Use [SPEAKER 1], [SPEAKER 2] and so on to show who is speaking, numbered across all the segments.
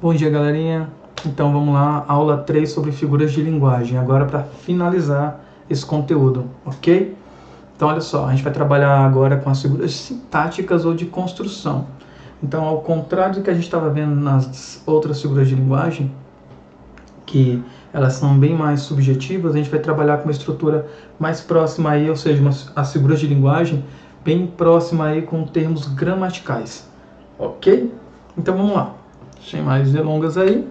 [SPEAKER 1] Bom dia, galerinha. Então vamos lá, aula 3 sobre figuras de linguagem, agora para finalizar esse conteúdo, ok? Então olha só, a gente vai trabalhar agora com as figuras sintáticas ou de construção. Então, ao contrário do que a gente estava vendo nas outras figuras de linguagem, que elas são bem mais subjetivas, a gente vai trabalhar com uma estrutura mais próxima aí, ou seja, as figuras de linguagem bem próxima aí com termos gramaticais, ok? Então vamos lá, sem mais delongas aí,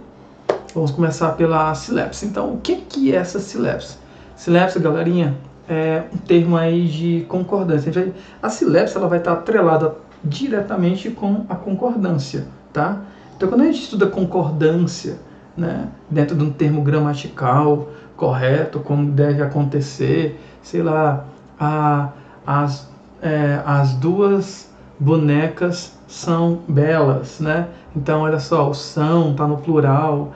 [SPEAKER 1] vamos começar pela silepse. Então, o que é essa silepse? Silepse, galerinha, é um termo aí de concordância. A silepse ela vai estar atrelada diretamente com a concordância, tá? Então, quando a gente estuda concordância, né, dentro de um termo gramatical correto, como deve acontecer, sei lá, as duas bonecas são belas, né? Então, olha só, o são está no plural,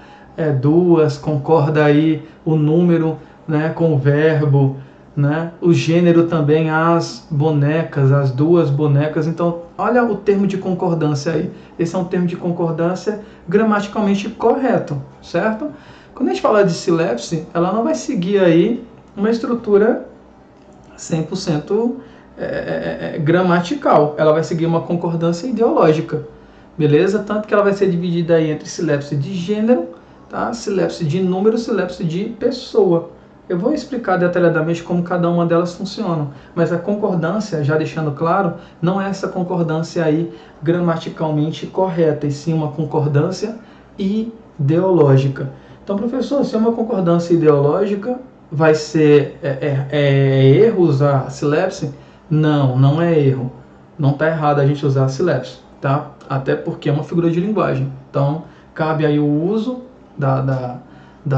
[SPEAKER 1] duas, concorda aí o número, né, com o verbo, né? O gênero também, as bonecas, as duas bonecas. Então, olha o termo de concordância aí. Esse é um termo de concordância gramaticalmente correto, certo? Quando a gente fala de silepse, ela não vai seguir aí uma estrutura 100% gramatical. Ela vai seguir uma concordância ideológica, beleza? Tanto que ela vai ser dividida aí entre silepse de gênero, tá? Silepse de número, silepse de pessoa. Eu vou explicar detalhadamente como cada uma delas funciona, mas a concordância, já deixando claro, não é essa concordância aí gramaticalmente correta, e sim uma concordância ideológica. Então, professor, se é uma concordância ideológica, vai ser erro usar a silepse? Não, não é erro. Não está errado a gente usar a silepse, tá? Até porque é uma figura de linguagem. Então, cabe aí o uso da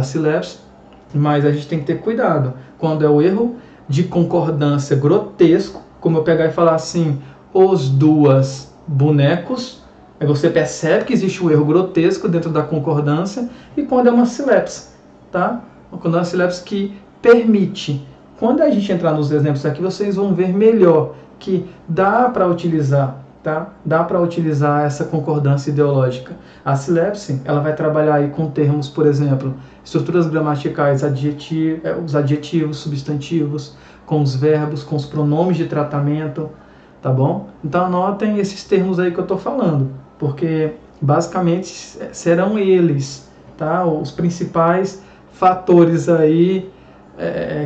[SPEAKER 1] silepse, mas a gente tem que ter cuidado quando é o erro de concordância grotesco, como eu pegar e falar assim, os duas bonecos, aí você percebe que existe um erro grotesco dentro da concordância, e quando é uma silepse, tá? Quando é uma silepse que permite. Quando a gente entrar nos exemplos aqui, vocês vão ver melhor que dá para utilizar, tá? Dá para utilizar essa concordância ideológica. A silepse, ela vai trabalhar aí com termos, por exemplo, estruturas gramaticais, os adjetivos, substantivos, com os verbos, com os pronomes de tratamento, tá bom? Então anotem esses termos aí que eu estou falando, porque basicamente serão eles, tá? Os principais fatores aí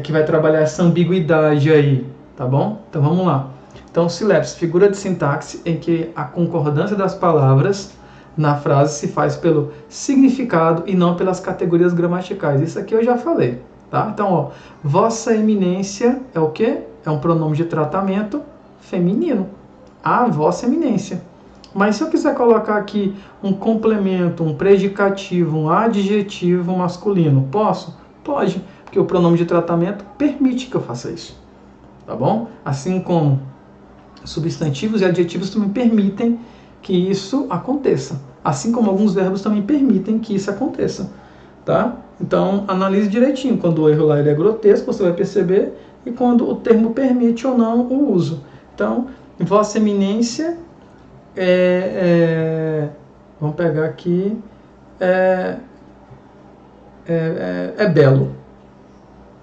[SPEAKER 1] que vai trabalhar essa ambiguidade aí, tá bom? Então vamos lá. Então, silepse, figura de sintaxe em que a concordância das palavras na frase se faz pelo significado e não pelas categorias gramaticais. Isso aqui eu já falei, tá? Então, ó, vossa eminência é o quê? É um pronome de tratamento feminino. A vossa eminência. Mas se eu quiser colocar aqui um complemento, um predicativo, um adjetivo masculino, posso? Pode, porque o pronome de tratamento permite que eu faça isso, tá bom? Assim como substantivos e adjetivos também permitem que isso aconteça, assim como alguns verbos também permitem que isso aconteça, tá? Então, analise direitinho, quando o erro lá ele é grotesco, você vai perceber, e quando o termo permite ou não o uso. Então, vossa eminência vamos pegar aqui, é belo.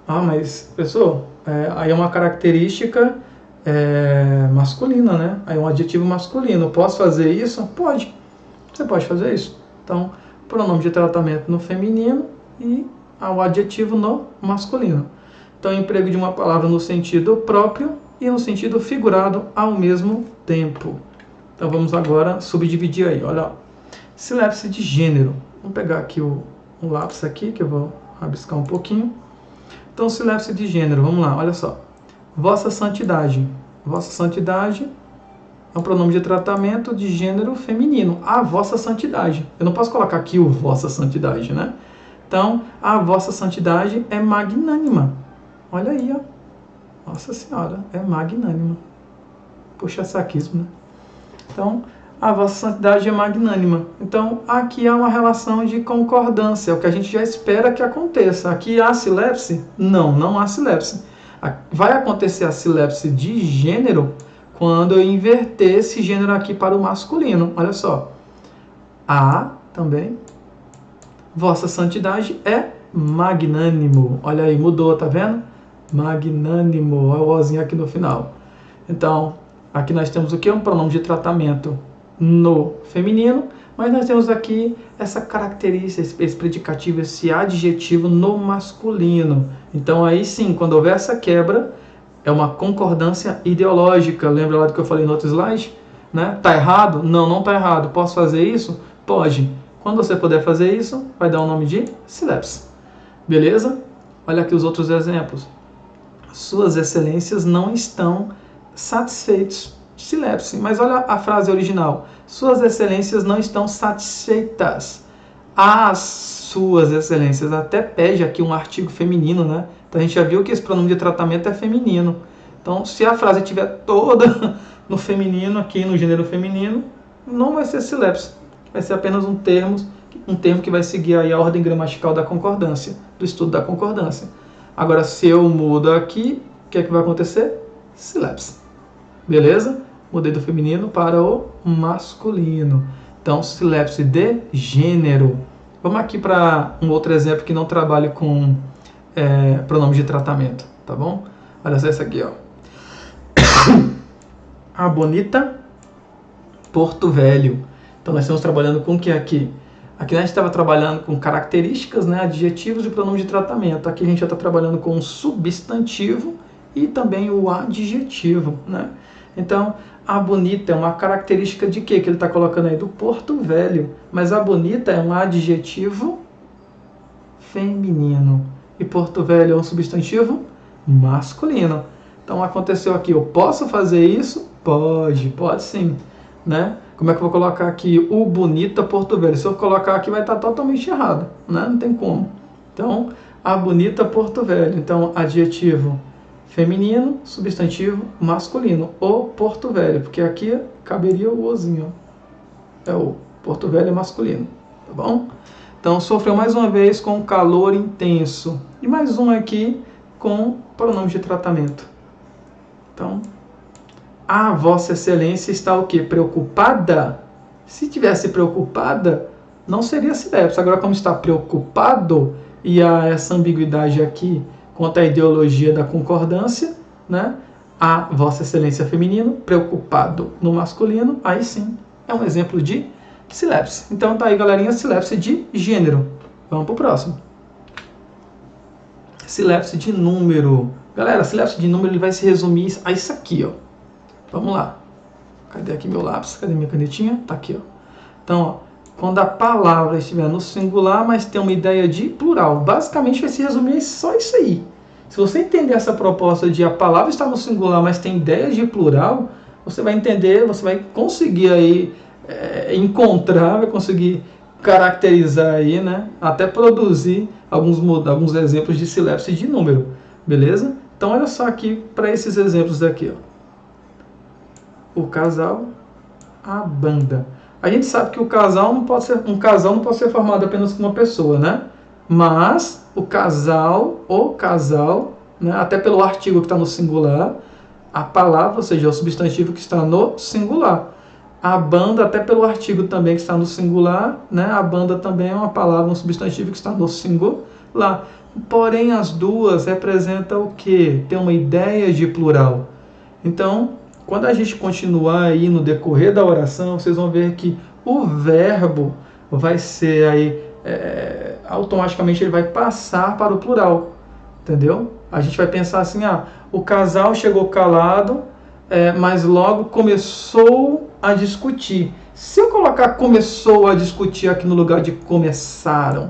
[SPEAKER 1] Ah, mas, pessoal, aí é uma característica masculina, né? Aí é um adjetivo masculino. Posso fazer isso? Pode. Você pode fazer isso. Então, pronome de tratamento no feminino e o adjetivo no masculino. Então, emprego de uma palavra no sentido próprio e no sentido figurado ao mesmo tempo. Então, vamos agora subdividir aí. Olha, silepse de gênero. Vamos pegar aqui um lápis aqui, que eu vou rabiscar um pouquinho. Então, silepse de gênero, vamos lá, olha só. Vossa santidade. Vossa santidade é um pronome de tratamento de gênero feminino. A vossa santidade. Eu não posso colocar aqui o vossa santidade, né? Então, a vossa santidade é magnânima. Olha aí, ó. Nossa Senhora, é magnânima. Puxa saquismo, né? Então, a vossa santidade é magnânima. Então, aqui há uma relação de concordância, é o que a gente já espera que aconteça. Aqui há silepse? Não, não há silepse. Vai acontecer a silepse de gênero quando eu inverter esse gênero aqui para o masculino. Olha só. A também. Vossa Santidade é magnânimo. Olha aí, mudou, tá vendo? Magnânimo, olha o ozinho aqui no final. Então, aqui nós temos o que? Um pronome de tratamento no feminino, mas nós temos aqui essa característica, esse predicativo, esse adjetivo no masculino. Então, aí sim, quando houver essa quebra, é uma concordância ideológica. Lembra lá do que eu falei no outro slide? Né? Tá errado? Não, não tá errado. Posso fazer isso? Pode. Quando você puder fazer isso, vai dar o nome de sílapse. Beleza? Olha aqui os outros exemplos. Suas excelências não estão satisfeitos. Sílapse. Mas olha a frase original. Suas excelências não estão satisfeitas. As suas excelências. Até pede aqui um artigo feminino, né? Então a gente já viu que esse pronome de tratamento é feminino. Então, se a frase estiver toda no feminino, aqui no gênero feminino, não vai ser sílapse. Vai ser apenas um termo que vai seguir aí a ordem gramatical da concordância, do estudo da concordância. Agora, se eu mudo aqui, o que é que vai acontecer? Sílapse. Beleza? Mudei do feminino para o masculino. Então, sílapse de gênero. Vamos aqui para um outro exemplo que não trabalha com pronomes de tratamento, tá bom? Olha só esse aqui, ó. A bonita Porto Velho. Então, nós estamos trabalhando com o que aqui? Aqui a gente estava trabalhando com características, né, adjetivos e pronomes de tratamento. Aqui a gente já está trabalhando com o substantivo e também o adjetivo, né? Então, a bonita é uma característica de quê que ele está colocando aí? Do Porto Velho. Mas a bonita é um adjetivo feminino. E Porto Velho é um substantivo masculino. Então, aconteceu aqui. Eu posso fazer isso? Pode sim, né? Como é que eu vou colocar aqui o bonita Porto Velho? Se eu colocar aqui vai estar totalmente errado, né? Não tem como. Então, a bonita Porto Velho. Então, adjetivo feminino, substantivo masculino. O Porto Velho, porque aqui caberia o ozinho. O Porto Velho é masculino, tá bom? Então, sofreu mais uma vez com calor intenso. E mais um aqui com pronome de tratamento. Então, a Vossa Excelência está o quê? Preocupada? Se tivesse preocupada, não seria sílapse. Agora, como está preocupado, e há essa ambiguidade aqui quanto à ideologia da concordância, né? A Vossa Excelência feminino, preocupado no masculino, aí sim é um exemplo de sílapse. Então tá aí, galerinha, sílapse de gênero. Vamos pro próximo. Sílapse de número. Galera, sílapse de número ele vai se resumir a isso aqui, ó. Vamos lá. Cadê aqui meu lápis? Cadê minha canetinha? Tá aqui, ó. Então, ó, quando a palavra estiver no singular, mas tem uma ideia de plural. Basicamente vai se resumir só isso aí. Se você entender essa proposta de a palavra está no singular, mas tem ideias de plural, você vai entender, você vai conseguir aí encontrar, vai conseguir caracterizar aí, né? Até produzir alguns exemplos de sílapse de número. Beleza? Então, olha só aqui para esses exemplos daqui, ó. O casal, a banda. A gente sabe que um casal não pode ser formado apenas com uma pessoa, né? Mas o casal, né? Até pelo artigo que está no singular, a palavra, ou seja, o substantivo que está no singular. A banda, até pelo artigo também que está no singular, né? A banda também é uma palavra, um substantivo que está no singular. Porém, as duas representam o quê? Tem uma ideia de plural. Então, quando a gente continuar aí no decorrer da oração, vocês vão ver que o verbo vai ser aí, automaticamente ele vai passar para o plural, entendeu? A gente vai pensar assim, o casal chegou calado, mas logo começou a discutir. Se eu colocar começou a discutir aqui no lugar de começaram,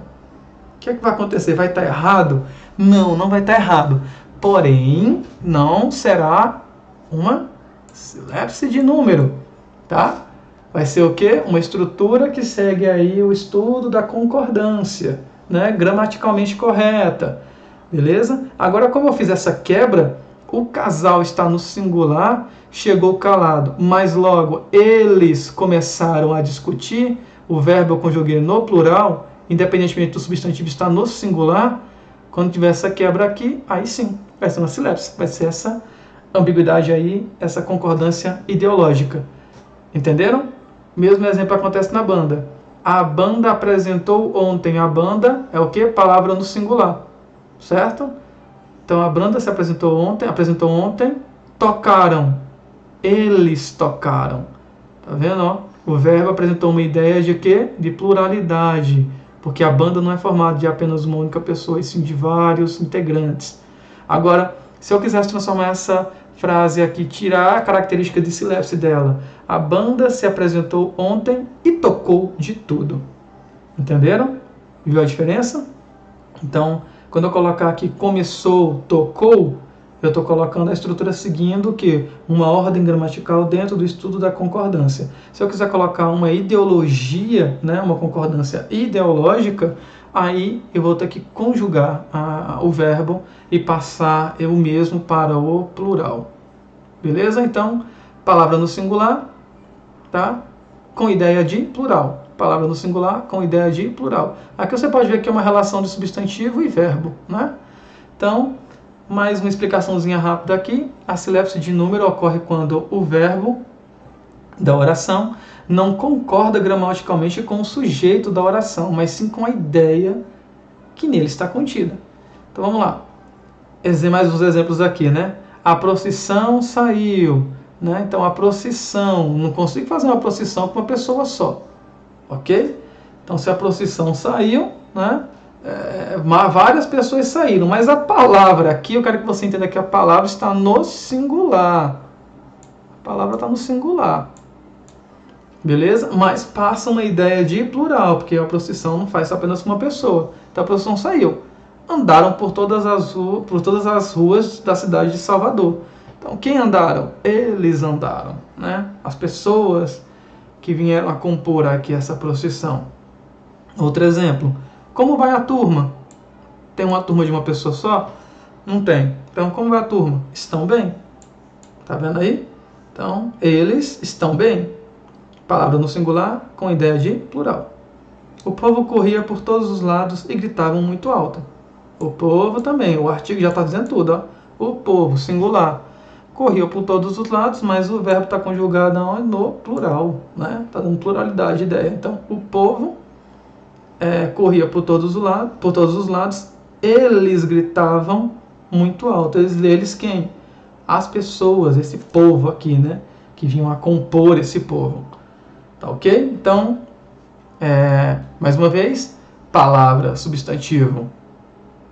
[SPEAKER 1] o que é que vai acontecer? Vai estar errado? Não, não vai estar errado. Porém, não será uma sílapse de número, tá? Vai ser o quê? Uma estrutura que segue aí o estudo da concordância, né? Gramaticalmente correta, beleza? Agora, como eu fiz essa quebra, o casal está no singular, chegou calado, mas logo eles começaram a discutir, o verbo eu conjuguei no plural, independentemente do substantivo estar no singular, quando tiver essa quebra aqui, aí sim, vai ser uma sílapse, vai ser essa ambiguidade aí, essa concordância ideológica. Entenderam? Mesmo exemplo acontece na banda. A banda apresentou ontem. A banda é o que? Palavra no singular, certo? Então a banda se apresentou ontem, tocaram, eles tocaram. Tá vendo? Ó? O verbo apresentou uma ideia de quê? De pluralidade, porque a banda não é formada de apenas uma única pessoa, e sim de vários integrantes. Agora, se eu quisesse transformar essa frase aqui, tirar a característica de sílabus dela, a banda se apresentou ontem e tocou de tudo. Entenderam? Viu a diferença? Então, quando eu colocar aqui começou, tocou, eu estou colocando a estrutura seguindo o quê? Uma ordem gramatical dentro do estudo da concordância. Se eu quiser colocar uma ideologia, né, uma concordância ideológica, aí eu vou ter que conjugar o verbo e passar eu mesmo para o plural. Beleza? Então, palavra no singular, tá? Com ideia de plural. Palavra no singular com ideia de plural. Aqui você pode ver que é uma relação de substantivo e verbo, né? Então, mais uma explicaçãozinha rápida aqui. A sílabus de número ocorre quando o verbo da oração não concorda gramaticalmente com o sujeito da oração, mas sim com a ideia que nele está contida. Então vamos lá. Mais uns exemplos aqui, né? A procissão saiu, né? Então a procissão, não consigo fazer uma procissão com uma pessoa só, ok? Então se a procissão saiu, né? Várias pessoas saíram, mas a palavra aqui, eu quero que você entenda que a palavra está no singular. A palavra está no singular. Beleza? Mas passa uma ideia de plural, porque a procissão não faz apenas com uma pessoa. Então a procissão saiu. Andaram por todas as ruas da cidade de Salvador. Então quem andaram? Eles andaram, né? As pessoas que vieram a compor aqui essa procissão. Outro exemplo. Como vai a turma? Tem uma turma de uma pessoa só? Não tem. Então, como vai a turma? Estão bem. Tá vendo aí? Então, eles estão bem. Palavra no singular com ideia de plural. O povo corria por todos os lados e gritavam muito alto. O povo também. O artigo já está dizendo tudo. Ó. O povo, singular. Corria por todos os lados, mas o verbo está conjugado no plural. Né? Está dando pluralidade de ideia. Então, o povo corria por todos os lados, eles gritavam muito alto. Eles quem? As pessoas, esse povo aqui, né? Que vinham a compor esse povo. Tá ok? Então, mais uma vez, palavra, substantivo,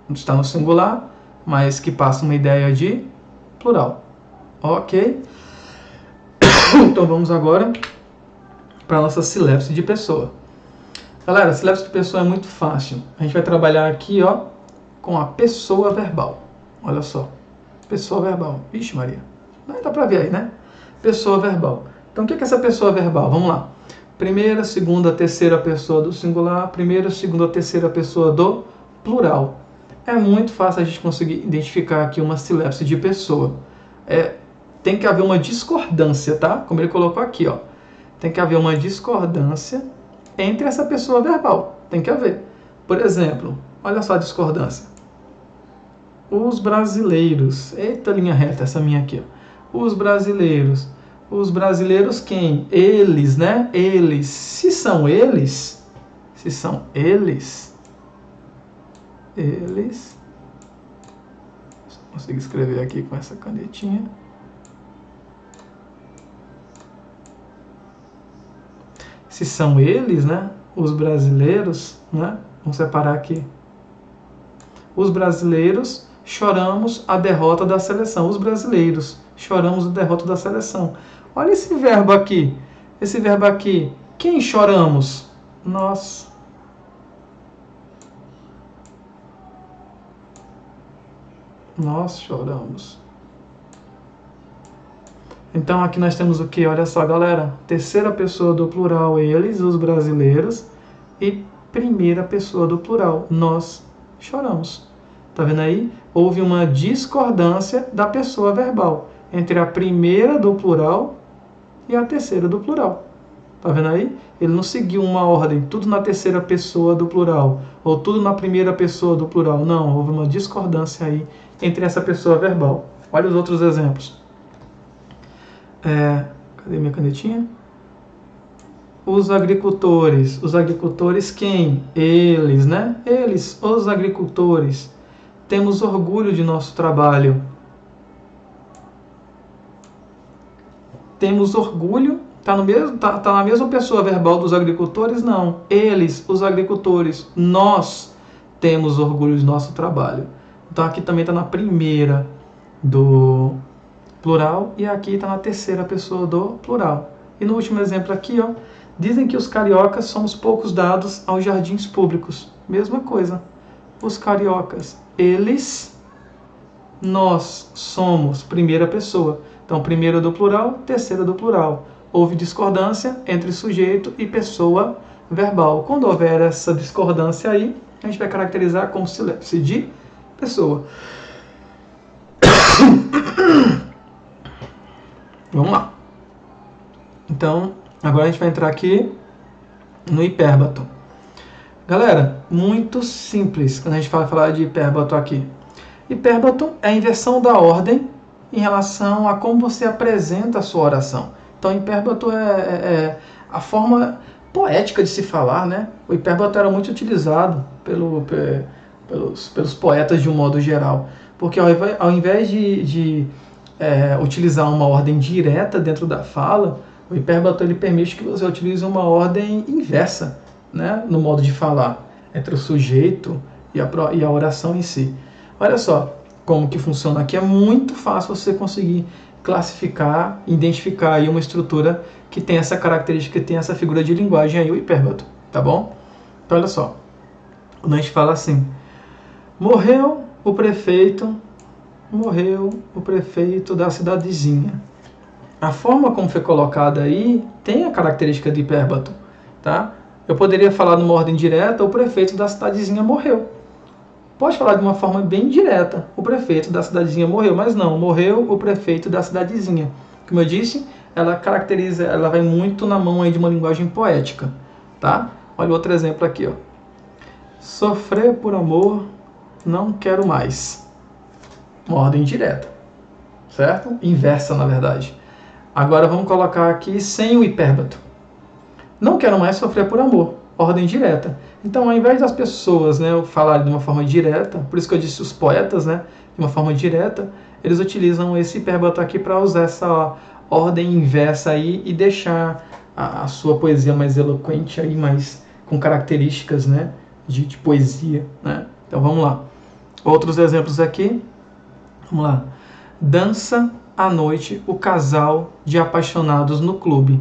[SPEAKER 1] está no singular, mas que passa uma ideia de plural. Ok? Então vamos agora para a nossa sílabus de pessoa. Galera, a sílabus de pessoa é muito fácil. A gente vai trabalhar aqui, ó, com a pessoa verbal. Olha só. Pessoa verbal. Vixe, Maria. Não dá pra ver aí, né? Pessoa verbal. Então, o que é essa pessoa verbal? Vamos lá. Primeira, segunda, terceira pessoa do singular. Primeira, segunda, terceira pessoa do plural. É muito fácil a gente conseguir identificar aqui uma sílabus de pessoa. Tem que haver uma discordância, tá? Como ele colocou aqui, ó. Tem que haver uma discordância entre essa pessoa verbal. Tem que haver. Por exemplo, olha só a discordância. Os brasileiros. Eita, linha reta, essa minha aqui. Ó. Os brasileiros. Os brasileiros quem? Eles, né? Eles. Se são eles. Eles. Consigo escrever aqui com essa canetinha. Se são eles, né? Os brasileiros, né? Vamos separar aqui. Os brasileiros, choramos a derrota da seleção. Os brasileiros, choramos a derrota da seleção. Olha esse verbo aqui. Esse verbo aqui. Quem choramos? Nós. Nós choramos. Então aqui nós temos o que? Olha só, galera. Terceira pessoa do plural, eles, os brasileiros. E primeira pessoa do plural, nós choramos. Tá vendo aí? Houve uma discordância da pessoa verbal entre a primeira do plural e a terceira do plural. Tá vendo aí? Ele não seguiu uma ordem, tudo na terceira pessoa do plural, ou tudo na primeira pessoa do plural. Não, houve uma discordância aí entre essa pessoa verbal. Olha os outros exemplos. Cadê minha canetinha? os agricultores. Os agricultores quem? Eles, né? Eles, os agricultores. Temos orgulho de nosso trabalho. Temos orgulho. Tá na mesma pessoa verbal dos agricultores? Não. Eles, os agricultores. Nós temos orgulho de nosso trabalho. Então aqui também está na primeira do plural e aqui está na terceira pessoa do plural. E no último exemplo aqui, ó, dizem que os cariocas somos poucos dados aos jardins públicos. Mesma coisa. Os cariocas, eles, nós somos, primeira pessoa. Então, primeira do plural, terceira do plural. Houve discordância entre sujeito e pessoa verbal. Quando houver essa discordância aí, a gente vai caracterizar como sílabus de pessoa. Vamos lá. Então, agora a gente vai entrar aqui no hipérbato. Galera, muito simples quando a gente fala de hipérbato aqui. Hipérbato é a inversão da ordem em relação a como você apresenta a sua oração. Então, hipérbato é a forma poética de se falar, né? O hipérbato era muito utilizado pelos poetas de um modo geral, porque ao invés de utilizar uma ordem direta dentro da fala, o hipérbato ele permite que você utilize uma ordem inversa, né, no modo de falar, entre o sujeito e a oração em si. Olha só como que funciona aqui. É muito fácil você conseguir classificar, identificar aí uma estrutura que tem essa característica, que tem essa figura de linguagem aí, o hipérbato, tá bom? Então olha só, quando a gente fala assim, morreu o prefeito da cidadezinha. A forma como foi colocada aí tem a característica de hipérbato, tá? Eu poderia falar numa ordem direta, o prefeito da cidadezinha morreu. Pode falar de uma forma bem direta, o prefeito da cidadezinha morreu, mas não, morreu o prefeito da cidadezinha. Como eu disse, ela caracteriza, ela vai muito na mão aí de uma linguagem poética, tá? Olha outro exemplo aqui, ó. Sofrer por amor, não quero mais. Uma ordem direta, certo? Inversa, na verdade. Agora vamos colocar aqui sem o hipérbato. Não quero mais sofrer por amor. Ordem direta. Então, ao invés das pessoas, né, falarem de uma forma direta, por isso que eu disse os poetas, né, de uma forma direta, eles utilizam esse hipérbato aqui para usar essa ordem inversa aí e deixar a sua poesia mais eloquente aí, mais com características, né, de poesia, né? Então vamos lá. Outros exemplos aqui. Vamos lá. Dança à noite o casal de apaixonados no clube.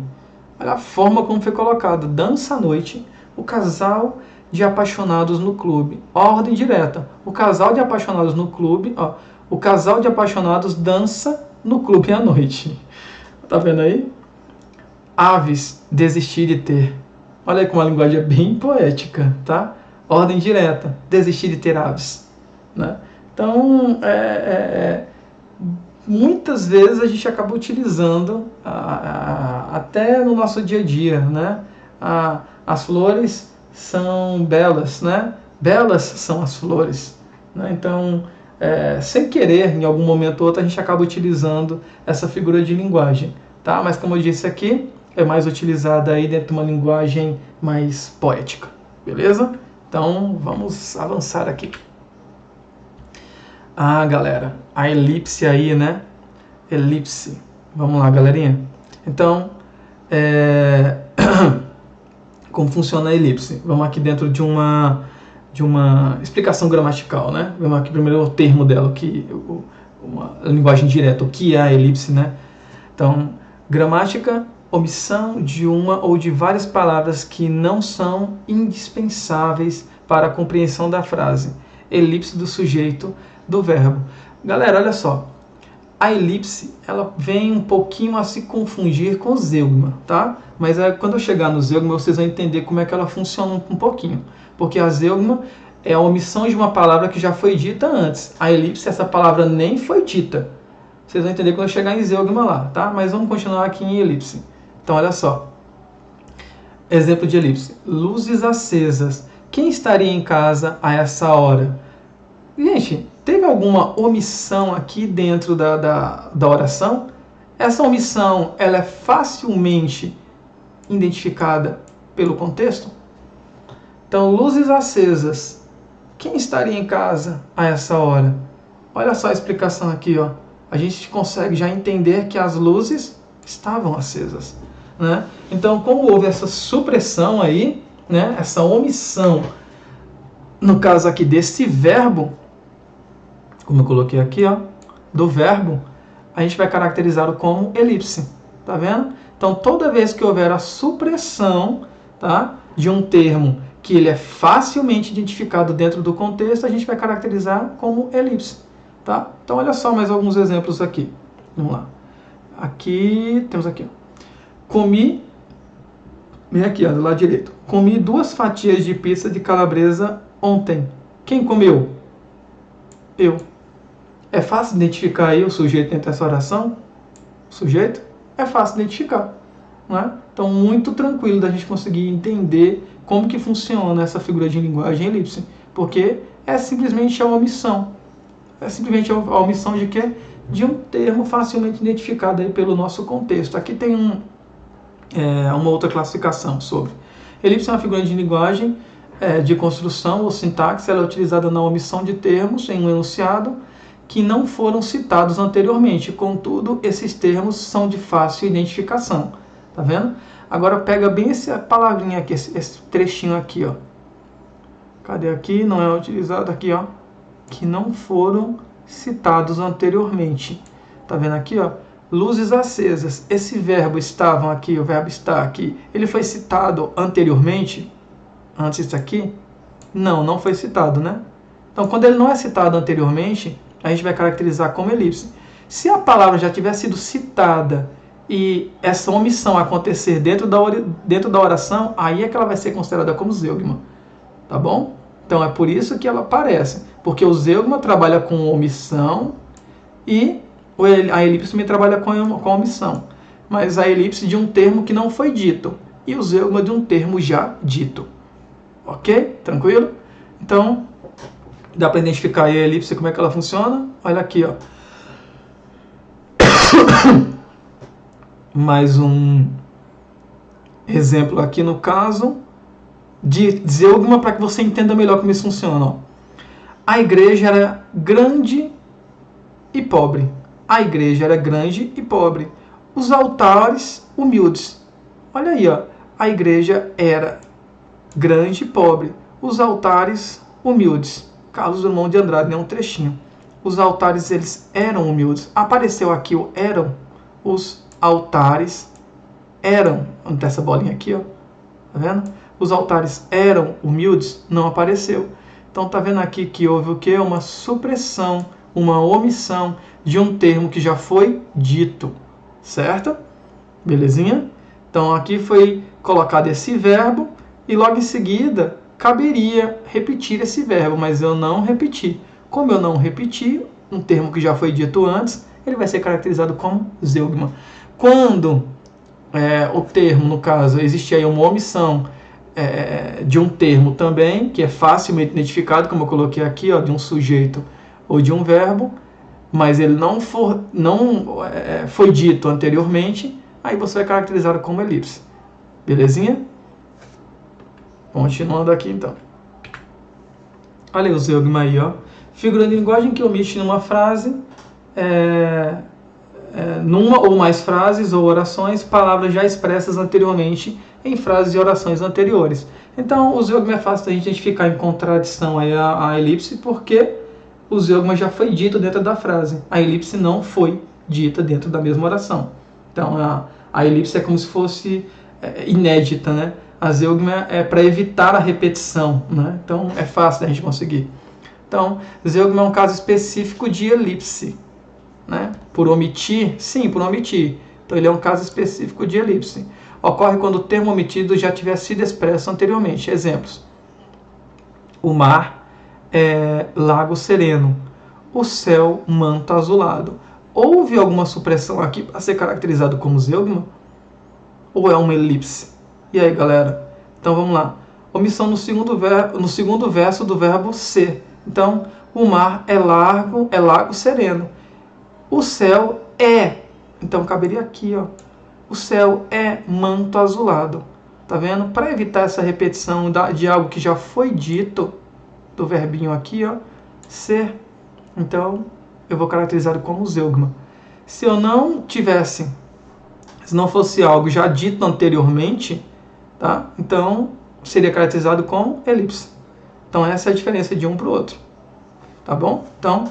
[SPEAKER 1] Olha a forma como foi colocado. Dança à noite o casal de apaixonados no clube. Ordem direta. O casal de apaixonados no clube, ó, o casal de apaixonados dança no clube à noite. Tá vendo aí? Aves, desistir de ter. Olha aí como a linguagem é bem poética, tá? Ordem direta. Desistir de ter aves, né? Então, muitas vezes a gente acaba utilizando até no nosso dia a dia, né? As flores são belas, né? Belas são as flores, né? Então, sem querer, em algum momento ou outro, a gente acaba utilizando essa figura de linguagem, tá? Mas como eu disse aqui, é mais utilizada aí dentro de uma linguagem mais poética, beleza? Então, vamos avançar aqui. Ah, galera, a elipse aí, né? Elipse. Vamos lá, galerinha. Então, como funciona a elipse? Vamos aqui dentro de uma explicação gramatical, né? Vamos aqui primeiro o termo dela, uma linguagem direta, o que é a elipse, né? Então, gramática, omissão de uma ou de várias palavras que não são indispensáveis para a compreensão da frase. Elipse do sujeito do verbo. Galera, olha só. A elipse, ela vem um pouquinho a se confundir com o zeugma, tá? Mas quando eu chegar no zeugma, vocês vão entender como é que ela funciona um pouquinho. Porque a zeugma é a omissão de uma palavra que já foi dita antes. A elipse, essa palavra nem foi dita. Vocês vão entender quando eu chegar em zeugma lá, tá? Mas vamos continuar aqui em elipse. Então, olha só. Exemplo de elipse. Luzes acesas. Quem estaria em casa a essa hora? Gente, teve alguma omissão aqui dentro da oração? Essa omissão, ela é facilmente identificada pelo contexto? Então, luzes acesas. Quem estaria em casa a essa hora? Olha só a explicação aqui, ó. A gente consegue já entender que as luzes estavam acesas, né? Então, como houve essa supressão aí, né, essa omissão, no caso aqui desse verbo, como eu coloquei aqui, ó, do verbo, a gente vai caracterizá-lo como elipse, tá vendo? Então, toda vez que houver a supressão, tá, de um termo que ele é facilmente identificado dentro do contexto, a gente vai caracterizar como elipse, tá? Então, olha só mais alguns exemplos aqui. Vamos lá. Aqui, temos aqui, ó. Comi, vem aqui, ó, do lado direito. Comi 2 fatias de pizza de calabresa ontem. Quem comeu? Eu. É fácil identificar aí o sujeito dentro dessa oração? O sujeito? É fácil identificar, né? Então, muito tranquilo da gente conseguir entender como que funciona essa figura de linguagem elipse, porque é simplesmente a omissão. É simplesmente a omissão de quê? De um termo facilmente identificado aí pelo nosso contexto. Aqui tem uma outra classificação sobre. Elipse é uma figura de linguagem de construção ou sintaxe. Ela é utilizada na omissão de termos em um enunciado que não foram citados anteriormente. Contudo, esses termos são de fácil identificação. Tá vendo? Agora pega bem essa palavrinha aqui, esse trechinho aqui, ó. Cadê aqui? Não é utilizado aqui, ó. Que não foram citados anteriormente. Tá vendo aqui, ó? Luzes acesas. Esse verbo estavam aqui, o verbo está aqui. Ele foi citado anteriormente? Antes disso aqui? Não, não foi citado, né? Então, quando ele não é citado anteriormente, a gente vai caracterizar como elipse. Se a palavra já tiver sido citada e essa omissão acontecer dentro da oração, aí é que ela vai ser considerada como zeugma. Tá bom? Então é por isso que ela aparece. Porque o zeugma trabalha com omissão e a elipse também trabalha com omissão. Mas a elipse de um termo que não foi dito. E o zeugma de um termo já dito. Ok? Tranquilo? Então, dá para identificar aí a elipse, como é que ela funciona? Olha aqui, ó. Mais um exemplo aqui no caso de zeugma para que você entenda melhor como isso funciona. Ó. A igreja era grande e pobre. A igreja era grande e pobre. Os altares humildes. Olha aí, ó. A igreja era grande e pobre. Os altares humildes. Carlos Drummond de Andrade, né? Um trechinho. Os altares, eles eram humildes. Apareceu aqui o eram. Os altares eram. Vamos ter essa bolinha aqui, ó. Tá vendo? Os altares eram humildes. Não apareceu. Então tá vendo aqui que houve o quê? Uma supressão, uma omissão de um termo que já foi dito. Certo? Belezinha? Então aqui foi colocado esse verbo e logo em seguida caberia repetir esse verbo, mas eu não repeti. Como eu não repeti, um termo que já foi dito antes, ele vai ser caracterizado como zeugma. Quando o termo, no caso, existe aí uma omissão de um termo também, que é facilmente identificado, como eu coloquei aqui, ó, de um sujeito ou de um verbo, mas ele não foi dito anteriormente, aí você vai caracterizar como elipse. Belezinha? Continuando aqui então. Olha o zeugma aí, ó. Figura de linguagem que omite numa frase, numa ou mais frases ou orações, palavras já expressas anteriormente em frases e orações anteriores. Então, o zeugma é fácil da gente identificar em contradição aí a elipse, porque o zeugma já foi dito dentro da frase. A elipse não foi dita dentro da mesma oração. Então, a elipse é como se fosse inédita, né? A zeugma é para evitar a repetição, né? Então, é fácil da gente conseguir. Então, zeugma é um caso específico de elipse, né? Por omitir? Sim, por omitir. Então, ele é um caso específico de elipse. Ocorre quando o termo omitido já tiver sido expresso anteriormente. Exemplos. O mar é lago sereno. O céu, manto azulado. Houve alguma supressão aqui para ser caracterizado como zeugma? Ou é uma elipse? E aí, galera? Então, vamos lá. Omissão no segundo verso do verbo ser. Então, o mar é lago sereno. O céu é. Então, caberia aqui, ó. O céu é manto azulado. Tá vendo? Para evitar essa repetição de algo que já foi dito, do verbinho aqui, ó, ser, então eu vou caracterizar como zeugma. Se eu não tivesse, se não fosse algo já dito anteriormente, tá? Então seria caracterizado como elipse. Então essa é a diferença de um para o outro. Tá bom? Então,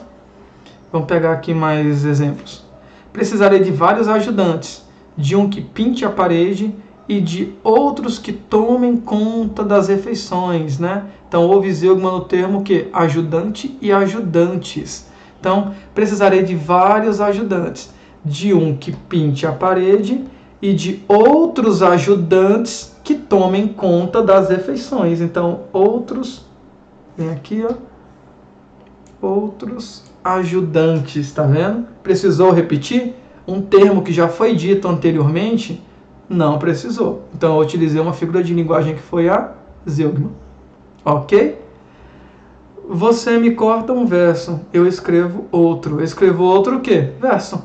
[SPEAKER 1] vamos pegar aqui mais exemplos. Precisarei de vários ajudantes, de um que pinte a parede e de outros que tomem conta das refeições, né? Então, houve zeugma no termo que ajudante e ajudantes. Então, precisarei de vários ajudantes, de um que pinte a parede e de outros ajudantes que tomem conta das refeições. Então, outros, vem aqui, ó, outros ajudantes, tá vendo? Precisou repetir um termo que já foi dito anteriormente? Não precisou. Então eu utilizei uma figura de linguagem que foi a zeugma. Ok? Você me corta um verso, eu escrevo outro. Eu escrevo outro o quê? Verso.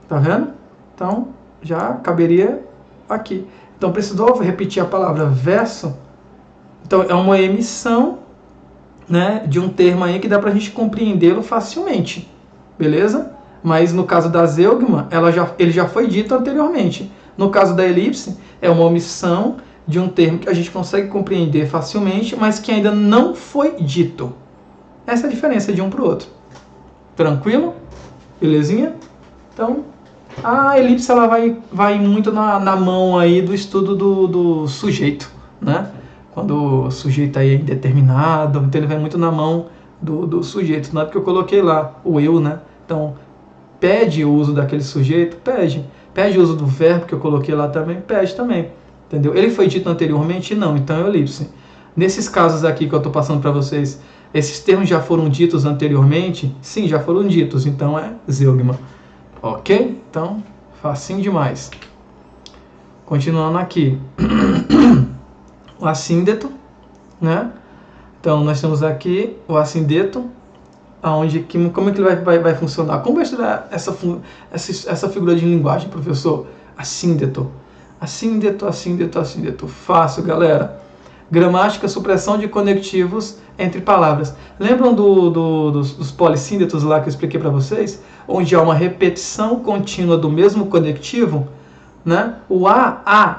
[SPEAKER 1] Tá vendo? Então já caberia aqui. Então precisou repetir a palavra verso. Então é uma emissão, né, de um termo aí que dá pra gente compreendê-lo facilmente. Beleza? Mas no caso da zeugma, ele já foi dito anteriormente. No caso da elipse, é uma omissão de um termo que a gente consegue compreender facilmente, mas que ainda não foi dito. Essa é a diferença de um para o outro. Tranquilo? Belezinha? Então, a elipse ela vai muito na mão aí do estudo do sujeito, né? Quando o sujeito aí é indeterminado, então ele vai muito na mão do sujeito. Não é porque eu coloquei lá o eu, né? Então, pede o uso daquele sujeito? Pede. Pede o uso do verbo que eu coloquei lá também? Pede também. Entendeu? Ele foi dito anteriormente? Não. Então é elipse. Nesses casos aqui que eu estou passando para vocês, esses termos já foram ditos anteriormente? Sim, já foram ditos. Então é zeugma. Ok? Então, facinho demais. Continuando aqui. O assíndeto, né? Então nós temos aqui o assíndeto, aonde como é que ele vai funcionar? Como vai estudar essa figura de linguagem, professor? Assíndeto. Assíndeto, assíndeto, assíndeto. Fácil, galera. Gramática, supressão de conectivos entre palavras. Lembram dos polissíndetos lá que eu expliquei para vocês? Onde há uma repetição contínua do mesmo conectivo, né? O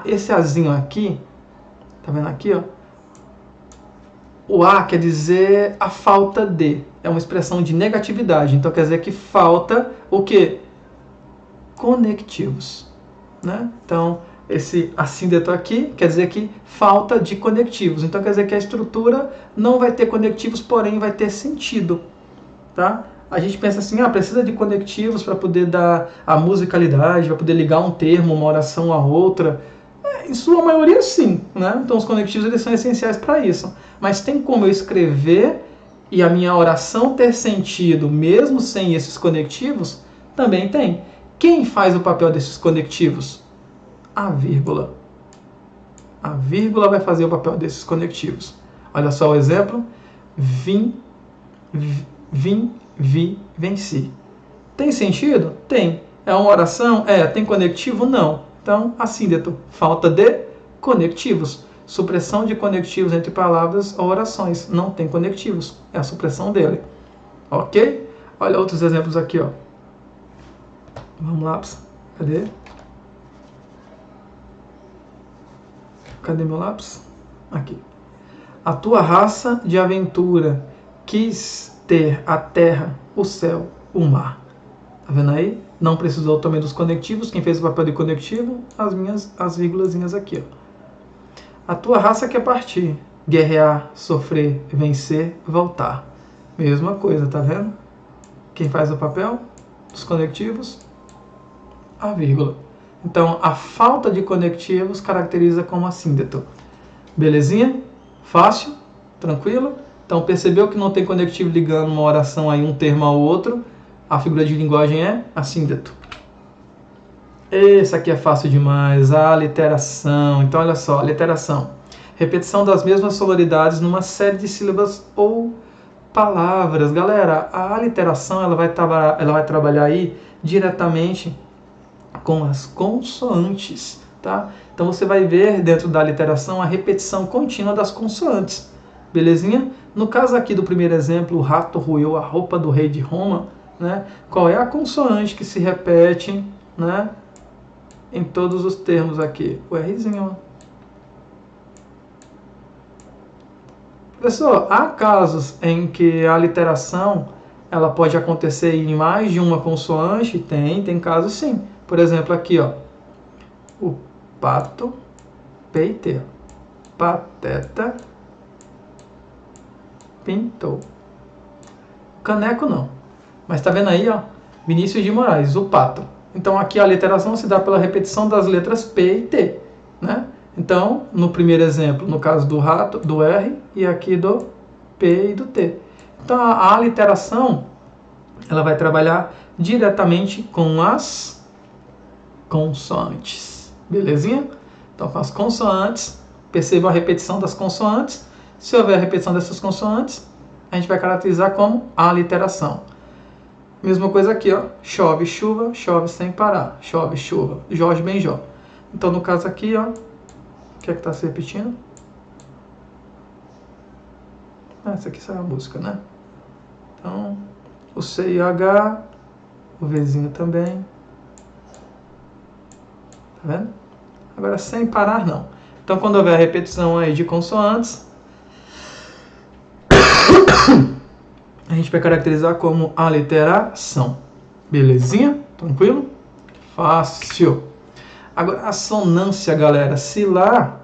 [SPEAKER 1] esse azinho aqui, tá vendo aqui, ó? O a quer dizer a falta de. É uma expressão de negatividade. Então quer dizer que falta o quê? Conectivos, né? Então esse assíndeto aqui quer dizer que falta de conectivos. Então quer dizer que a estrutura não vai ter conectivos, porém vai ter sentido, tá? A gente pensa assim, precisa de conectivos para poder dar a musicalidade, para poder ligar um termo, uma oração a outra. Em sua maioria, sim, né? Então os conectivos eles são essenciais para isso. Mas tem como eu escrever e a minha oração ter sentido mesmo sem esses conectivos? Também tem. Quem faz o papel desses conectivos? A vírgula. A vírgula vai fazer o papel desses conectivos. Olha só o exemplo. Vim, vi, venci. Tem sentido? Tem. É uma oração? Tem conectivo? Não. Então, assíndeto, falta de conectivos. Supressão de conectivos entre palavras ou orações. Não tem conectivos. É a supressão dele. Ok? Olha outros exemplos aqui, ó. Vamos lá. Cadê? Cadê meu lápis? Aqui. A tua raça de aventura quis ter a terra, o céu, o mar. Tá vendo aí? Não precisou também dos conectivos. Quem fez o papel de conectivo? As vírgulazinhas aqui, ó. A tua raça quer partir. Guerrear, sofrer, vencer, voltar. Mesma coisa, tá vendo? Quem faz o papel dos conectivos? A vírgula. Então, a falta de conectivos caracteriza como assíndeto. Belezinha? Fácil? Tranquilo? Então, percebeu que não tem conectivo ligando uma oração aí, um termo ao outro? A figura de linguagem é assíndeto. Esse aqui é fácil demais, a aliteração. Então, olha só, aliteração. Repetição das mesmas sonoridades numa série de sílabas ou palavras. Galera, a aliteração ela vai trabalhar aí diretamente com as consoantes, tá? Então você vai ver dentro da literação a repetição contínua das consoantes, belezinha? No caso aqui do primeiro exemplo, o rato roeu a roupa do rei de Roma, né? Qual é a consoante que se repete, né, em todos os termos aqui? O Rzinho. Professor, há casos em que a literação ela pode acontecer em mais de uma consoante? Tem casos sim. Por exemplo, aqui, ó, o pato, peite, pateta, pintou. O caneco não. Mas tá vendo aí, ó, Vinícius de Moraes, o pato. Então aqui a literação se dá pela repetição das letras P e T, né? Então, no primeiro exemplo, no caso do rato, do R, e aqui do P e do T. Então a literação ela vai trabalhar diretamente com as consoantes, belezinha? Então com as consoantes, perceba a repetição das consoantes. Se houver repetição dessas consoantes, a gente vai caracterizar como aliteração. Mesma coisa aqui, ó, chove, chuva, chove sem parar, chove, chuva, Jorge Benjó. Então no caso aqui, ó, o que é que está se repetindo? Essa aqui sai a música, né? Então, o C e o H, o Vzinho também. Tá vendo? Agora, sem parar, não. Então, quando houver a repetição aí de consoantes, a gente vai caracterizar como aliteração. Belezinha? Tranquilo? Fácil. Agora, a sonância, galera, se lá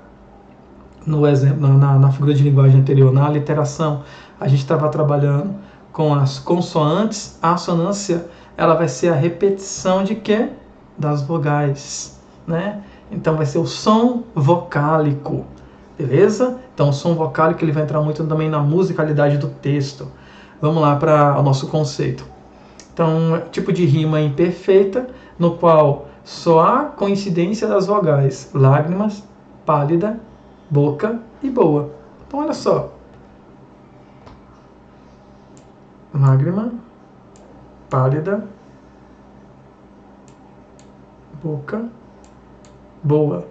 [SPEAKER 1] no exemplo, na figura de linguagem anterior, na aliteração, a gente estava trabalhando com as consoantes, a assonância ela vai ser a repetição de quê? Das vogais, né? Então vai ser o som vocálico, beleza? Então o som vocálico ele vai entrar muito também na musicalidade do texto. Vamos lá para o nosso conceito. Então, tipo de rima imperfeita, no qual só há coincidência das vogais lágrimas, pálida, boca e boa. Então, olha só. Lágrima, pálida, boca, boa.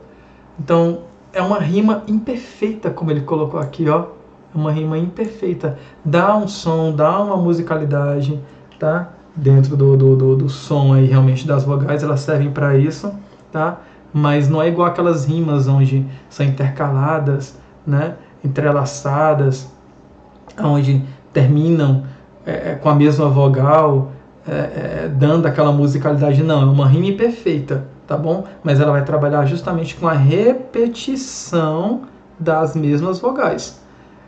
[SPEAKER 1] Então, é uma rima imperfeita, como ele colocou aqui, ó. É uma rima imperfeita. Dá um som, dá uma musicalidade, tá? Dentro do som aí, realmente, das vogais, elas servem para isso, tá? Mas não é igual aquelas rimas onde são intercaladas, né? Entrelaçadas, onde terminam com a mesma vogal, dando aquela musicalidade. Não, é uma rima imperfeita, tá bom? Mas ela vai trabalhar justamente com a repetição das mesmas vogais.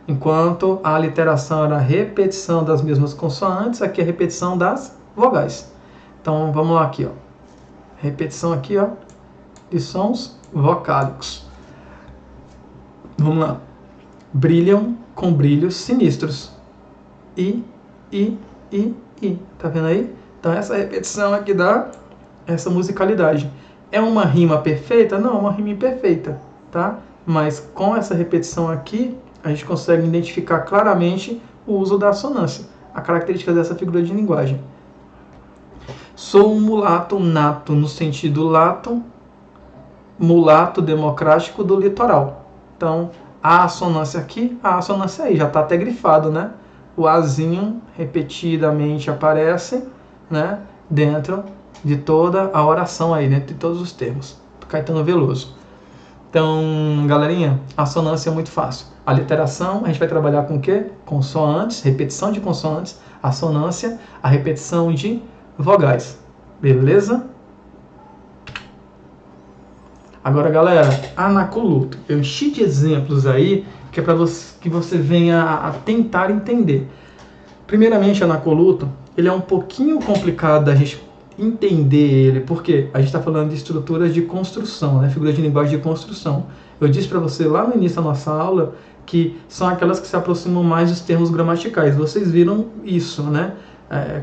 [SPEAKER 1] Enquanto a aliteração era a repetição das mesmas consoantes, aqui é a repetição das vogais. Então vamos lá aqui, ó. Repetição aqui, ó, de sons vocálicos. Vamos lá. Brilham com brilhos sinistros. I. Tá vendo aí? Então essa repetição aqui dá essa musicalidade. É uma rima perfeita? Não, é uma rima imperfeita, tá? Mas com essa repetição aqui, a gente consegue identificar claramente o uso da assonância, a característica dessa figura de linguagem. Sou um mulato nato, no sentido lato, mulato democrático do litoral. Então, a assonância aqui, a assonância aí, já está até grifado, né? O Azinho repetidamente aparece, né, dentro de toda a oração aí, dentro de todos os termos. Caetano Veloso. Então, galerinha, a assonância é muito fácil. A literação, a gente vai trabalhar com o quê? Consoantes, repetição de consoantes. Assonância, a repetição de vogais. Beleza? Agora, galera, anacoluto. Eu enchi de exemplos aí, que é para que você venha a tentar entender. Primeiramente, anacoluto, ele é um pouquinho complicado da gente entender ele, porque a gente está falando de estruturas de construção, né? Figura de linguagem de construção. Eu disse para você lá no início da nossa aula que são aquelas que se aproximam mais dos termos gramaticais. Vocês viram isso, né?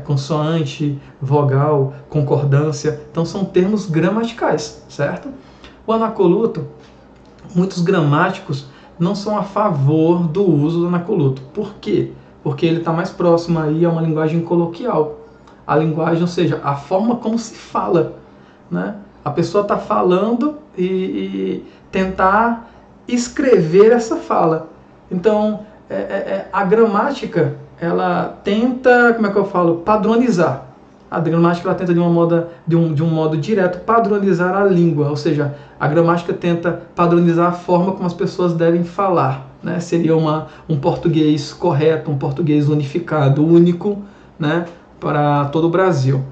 [SPEAKER 1] Consoante, vogal, concordância. Então são termos gramaticais, certo? O anacoluto, muitos gramáticos não são a favor do uso do anacoluto. Por quê? Porque ele está mais próximo aí a uma linguagem coloquial. A linguagem, ou seja, a forma como se fala, né? A pessoa está falando e tentar escrever essa fala. Então, a gramática, ela tenta, como é que eu falo, padronizar. A gramática ela tenta de um modo direto padronizar a língua, ou seja, a gramática tenta padronizar a forma como as pessoas devem falar, né? Seria um português correto, um português unificado, único, né, para todo o Brasil.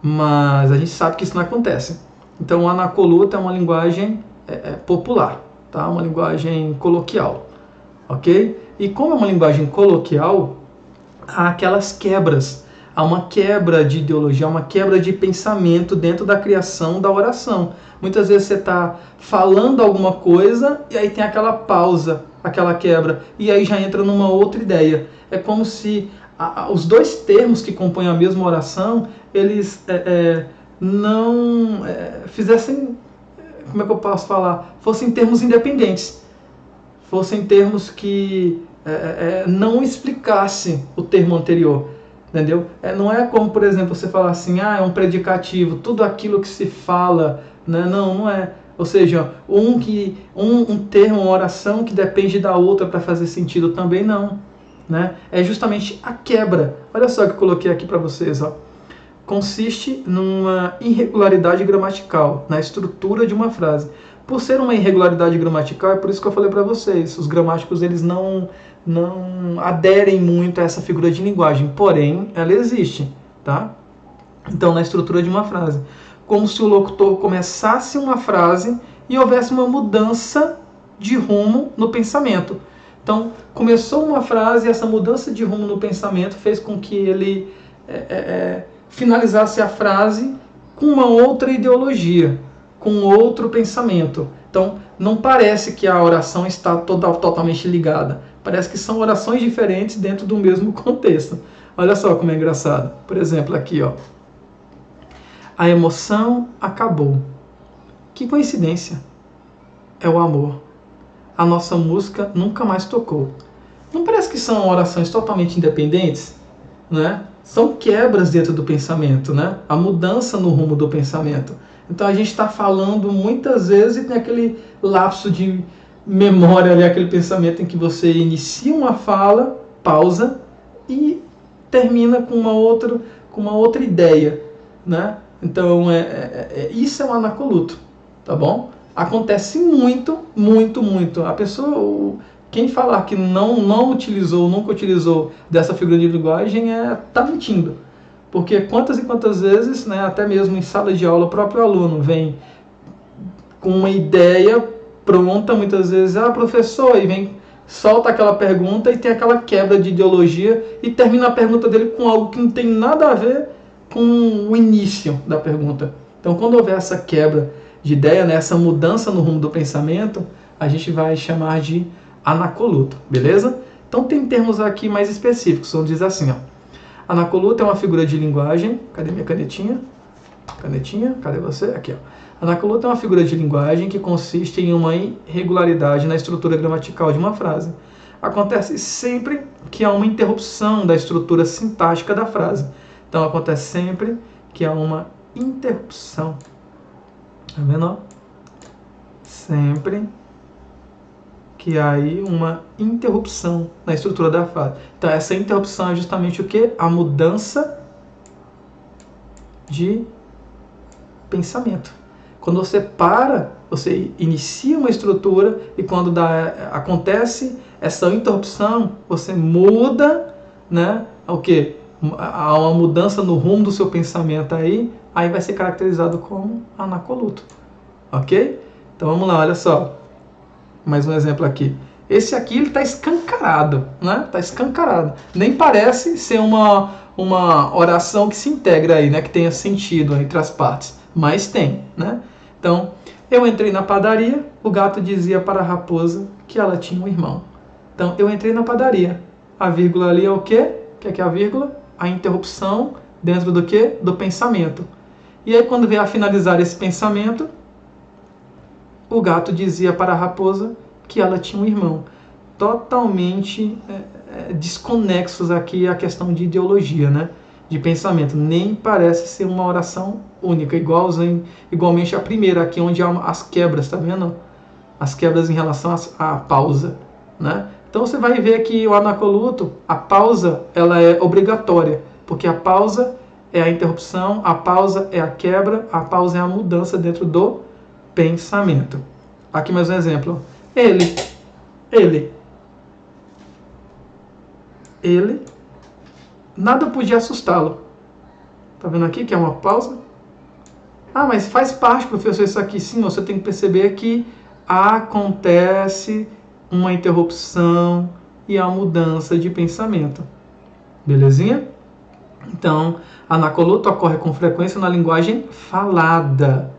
[SPEAKER 1] Mas a gente sabe que isso não acontece. Então, o anacoluta é uma linguagem popular, tá? Uma linguagem coloquial, ok? E como é uma linguagem coloquial, há aquelas quebras. Há uma quebra de ideologia, uma quebra de pensamento dentro da criação da oração. Muitas vezes você está falando alguma coisa e aí tem aquela pausa, aquela quebra, e aí já entra numa outra ideia. É como se os dois termos que compõem a mesma oração, eles não fizessem, como é que eu posso falar, fossem termos independentes, fossem termos que não explicassem o termo anterior. Entendeu? Não é como, por exemplo, você falar assim, é um predicativo, tudo aquilo que se fala, né? Não é. Ou seja, um termo, uma oração que depende da outra para fazer sentido também não. Né? É justamente a quebra. Olha só que eu coloquei aqui para vocês. Ó. Consiste numa irregularidade gramatical, na estrutura de uma frase. Por ser uma irregularidade gramatical, é por isso que eu falei para vocês, os gramáticos eles não aderem muito a essa figura de linguagem, porém ela existe, tá? Então, na estrutura de uma frase, como se o locutor começasse uma frase e houvesse uma mudança de rumo no pensamento. Então, começou uma frase e essa mudança de rumo no pensamento fez com que ele finalizasse a frase com uma outra ideologia, com outro pensamento. Então, não parece que a oração está totalmente ligada. Parece que são orações diferentes dentro do mesmo contexto. Olha só como é engraçado. Por exemplo, aqui, ó. A emoção acabou. Que coincidência. É o amor. A nossa música nunca mais tocou. Não parece que são orações totalmente independentes? Né? São quebras dentro do pensamento, né? A mudança no rumo do pensamento. Então a gente está falando muitas vezes e tem aquele lapso de memória ali, aquele pensamento em que você inicia uma fala, pausa e termina com uma outra ideia, né? Então isso é um anacoluto, tá bom? Acontece muito, muito, muito. A pessoa, quem falar que não utilizou, nunca utilizou dessa figura de linguagem tá mentindo. Porque quantas e quantas vezes, né, até mesmo em sala de aula, o próprio aluno vem com uma ideia pronta, muitas vezes, professor, e vem, solta aquela pergunta e tem aquela quebra de ideologia e termina a pergunta dele com algo que não tem nada a ver com o início da pergunta. Então, quando houver essa quebra de ideia, né, essa mudança no rumo do pensamento, a gente vai chamar de anacoluto, beleza? Então, tem termos aqui mais específicos, vamos dizer assim, ó. Anacoluto é uma figura de linguagem. Cadê minha canetinha? Canetinha, cadê você? Aqui, ó. Anacoluto é uma figura de linguagem que consiste em uma irregularidade na estrutura gramatical de uma frase. Acontece sempre que há uma interrupção da estrutura sintática da frase. Então, acontece sempre que há uma interrupção. Tá vendo? Sempre que há aí uma interrupção na estrutura da frase. Então, essa interrupção é justamente o quê? A mudança de pensamento. Quando você para, você inicia uma estrutura e quando acontece essa interrupção, você muda, né? O quê? Há uma mudança no rumo do seu pensamento aí vai ser caracterizado como anacoluto. Ok? Então, vamos lá, olha só. Mais um exemplo aqui. Esse aqui ele está escancarado, né? Está escancarado. Nem parece ser uma oração que se integra aí, né? Que tenha sentido entre as partes, mas tem, né? Então, eu entrei na padaria, o gato dizia para a raposa que ela tinha um irmão. Então, eu entrei na padaria. A vírgula ali é o quê? O que é a vírgula? A interrupção dentro do quê? Do pensamento. E aí, quando veio a finalizar esse pensamento, o gato dizia para a raposa que ela tinha um irmão. Totalmente desconexos aqui a questão de ideologia, né? de pensamento. Nem parece ser uma oração única, igualmente a primeira, aqui onde há as quebras, tá vendo? As quebras em relação à pausa, né? Então você vai ver que o anacoluto, a pausa, ela é obrigatória, porque a pausa é a interrupção, a pausa é a quebra, a pausa é a mudança dentro do pensamento. Aqui mais um exemplo. Ele, nada podia assustá-lo. Tá vendo aqui que é uma pausa? Ah, mas faz parte, professor, isso aqui. Sim, você tem que perceber que acontece uma interrupção e a mudança de pensamento. Belezinha? Então, anacoluto ocorre com frequência na linguagem falada.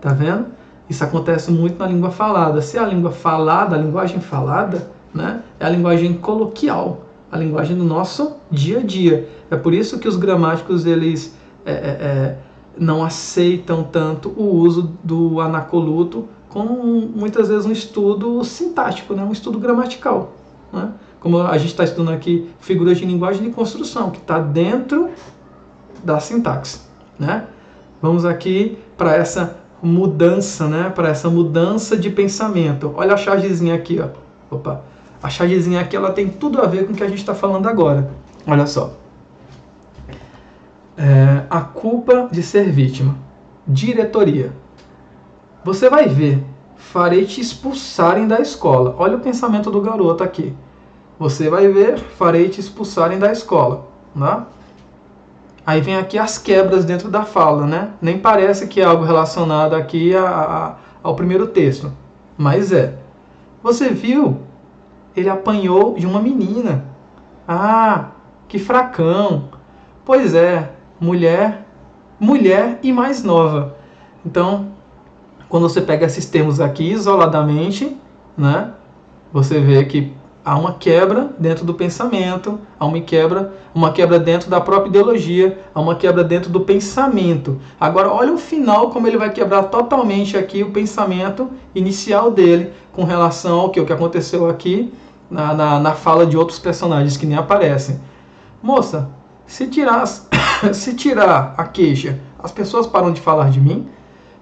[SPEAKER 1] Tá vendo? Isso acontece muito na língua falada. Se a língua falada, a linguagem falada, né, é a linguagem coloquial, a linguagem do nosso dia a dia. É por isso que os gramáticos eles não aceitam tanto o uso do anacoluto como muitas vezes um estudo sintático, né, um estudo gramatical, né? Como a gente está estudando aqui figuras de linguagem de construção, que está dentro da sintaxe, né? Vamos aqui para essa mudança, né? Para essa mudança de pensamento. Olha a chargezinha aqui, ó. Opa. A chargezinha aqui, ela tem tudo a ver com o que a gente está falando agora. Olha só. A culpa de ser vítima. Diretoria. Você vai ver. Farei te expulsarem da escola. Olha o pensamento do garoto aqui. Você vai ver. Farei te expulsarem da escola. Né? Aí vem aqui as quebras dentro da fala, né? Nem parece que é algo relacionado aqui ao primeiro texto. Mas é. Você viu? Ele apanhou de uma menina. Ah, que fracão. Pois é, mulher e mais nova. Então, quando você pega esses termos aqui isoladamente, né? Você vê que há uma quebra dentro do pensamento, há uma quebra dentro da própria ideologia, há uma quebra dentro do pensamento. Agora, olha o final, como ele vai quebrar totalmente aqui o pensamento inicial dele com relação ao que aconteceu aqui na fala de outros personagens que nem aparecem. Moça, se tirar a queixa, as pessoas param de falar de mim?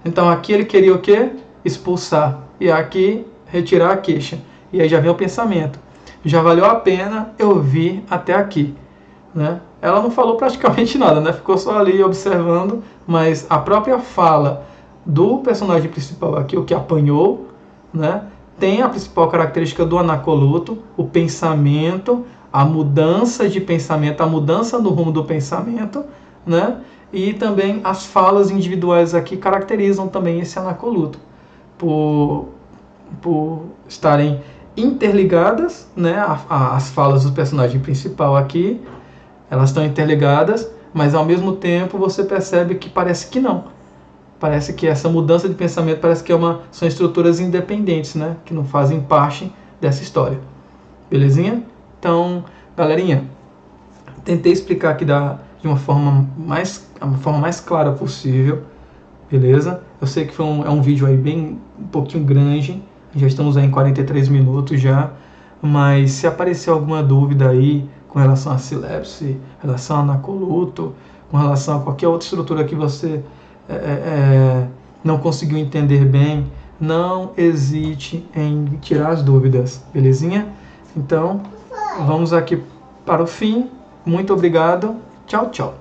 [SPEAKER 1] Então aqui ele queria o quê? Expulsar. E aqui, retirar a queixa. E aí já vem o pensamento. Já valeu a pena eu vir até aqui, né? Ela não falou praticamente nada, né? Ficou só ali observando, mas a própria fala do personagem principal aqui, o que apanhou, né? Tem a principal característica do anacoluto, o pensamento, a mudança de pensamento, a mudança no rumo do pensamento, né? E também as falas individuais aqui caracterizam também esse anacoluto, por estarem interligadas, né? As falas do personagem principal aqui, elas estão interligadas, mas ao mesmo tempo você percebe que parece que não. Parece que essa mudança de pensamento parece que são estruturas independentes, né? Que não fazem parte dessa história. Belezinha? Então, galerinha, tentei explicar aqui de uma forma mais clara possível. Beleza? Eu sei que é um vídeo aí um pouquinho grande. Já estamos aí em 43 minutos já, mas se aparecer alguma dúvida aí com relação a silepse, relação a anacoluto, com relação a qualquer outra estrutura que você não conseguiu entender bem, não hesite em tirar as dúvidas, belezinha? Então, vamos aqui para o fim. Muito obrigado. Tchau, tchau.